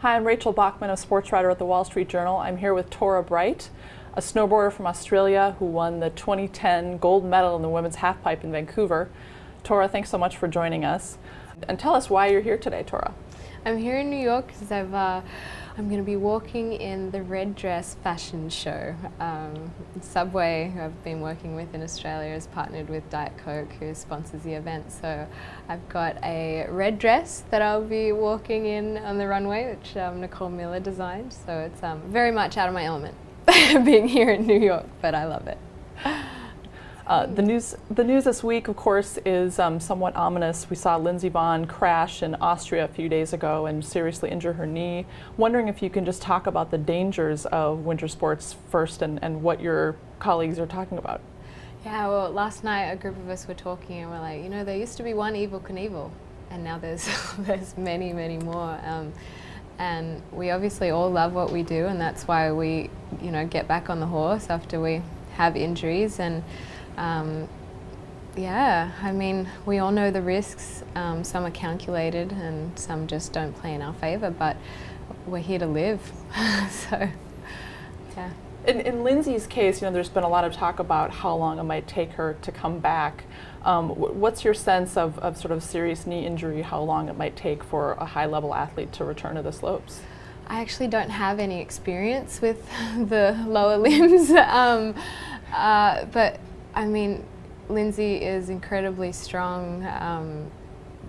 Hi, I'm Rachel Bachman, a sports writer at the Wall Street Journal. I'm here with Torah Bright, a snowboarder from Australia who won the 2010 gold medal in the women's halfpipe in Vancouver. Torah, thanks so much for joining us. And tell us why you're here today, Torah. I'm here in New York because I'm going to be walking in the red dress fashion show. Subway, who I've been working with in Australia, has partnered with Diet Coke, who sponsors the event. So I've got a red dress that I'll be walking in on the runway, which Nicole Miller designed. So it's very much out of my element being here in New York, but I love it. The news this week, of course, is somewhat ominous. We saw Lindsey Vonn crash in Austria a few days ago and seriously injure her knee. Wondering if you can just talk about the dangers of winter sports first and what your colleagues are talking about. Yeah, well, last night a group of us were talking and we're like, you know, there used to be one Evel Knievel, and now there's many, many more. And we obviously all love what we do, and that's why we, get back on the horse after we have injuries. And yeah, I mean, we all know the risks. Some are calculated and some just don't play in our favor, but we're here to live. So, yeah. In Lindsey's case, there's been a lot of talk about how long it might take her to come back. What's your sense of sort of serious knee injury, how long it might take for a high-level athlete to return to the slopes? I actually don't have any experience with the lower limbs, but I mean, Lindsey is incredibly strong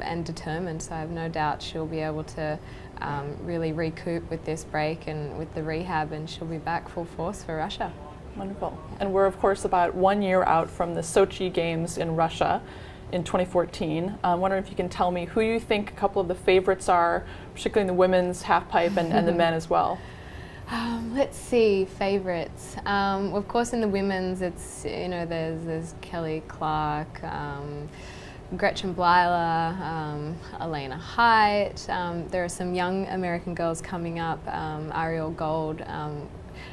and determined, so I have no doubt she'll be able to really recoup with this break and with the rehab, and she'll be back full force for Russia. Wonderful. And we're, of course, about 1 year out from the Sochi Games in Russia in 2014. I'm wondering if you can tell me who you think a couple of the favorites are, particularly in the women's halfpipe and the men as well. Let's see, favourites. Of course, in the women's, it's there's Kelly Clark, Gretchen Blyler, Elena Height. There are some young American girls coming up, Ariel Gold, and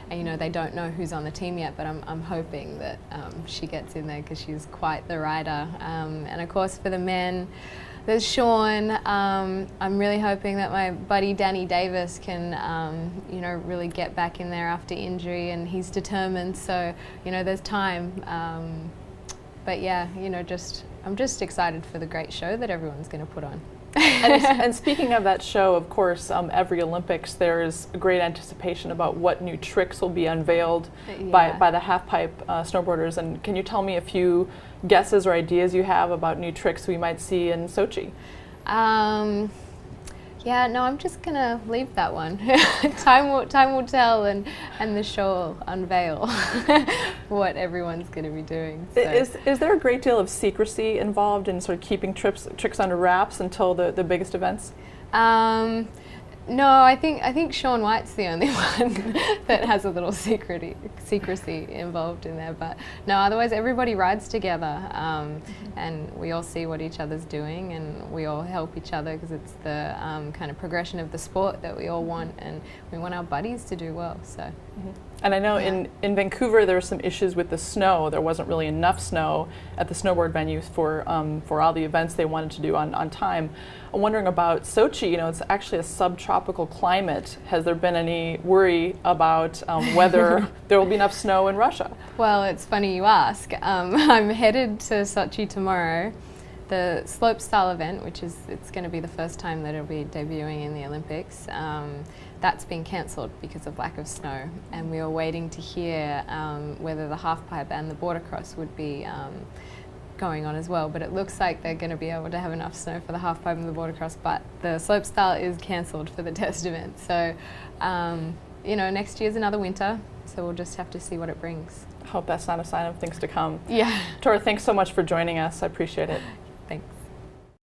they don't know who's on the team yet, but I'm hoping that she gets in there because she's quite the rider. And of course, for the men, there's Sean. I'm really hoping that my buddy Danny Davis can, really get back in there after injury, and he's determined. So, there's time. But yeah, I'm just excited for the great show that everyone's going to put on. And speaking of that show, of course, every Olympics there's a great anticipation about what new tricks will be unveiled by the halfpipe snowboarders. And can you tell me a few guesses or ideas you have about new tricks we might see in Sochi? Yeah, no, I'm just gonna leave that one. Time will tell, and the show will unveil what everyone's gonna be doing. So. Is there a great deal of secrecy involved in sort of keeping tricks under wraps until the biggest events? No, I think Shaun White's the only one that has a little secrecy involved in there. But no, otherwise everybody rides together, and we all see what each other's doing, and we all help each other because it's the kind of progression of the sport that we all want, and we want our buddies to do well. So. Mm-hmm. And I know in Vancouver there were some issues with the snow. There wasn't really enough snow at the snowboard venues for all the events they wanted to do on time. I'm wondering about Sochi. It's actually a subtropical climate. Has there been any worry about whether there will be enough snow in Russia? Well, it's funny you ask. I'm headed to Sochi tomorrow. The slopestyle event, it's going to be the first time that it'll be debuting in the Olympics, that's been cancelled because of lack of snow, and we were waiting to hear whether the halfpipe and the border cross would be going on as well, but it looks like they're going to be able to have enough snow for the halfpipe and the border cross, but the slopestyle is cancelled for the test event. So, next year's another winter, so we'll just have to see what it brings. I hope that's not a sign of things to come. Yeah. Torah, thanks so much for joining us. I appreciate it. Thanks.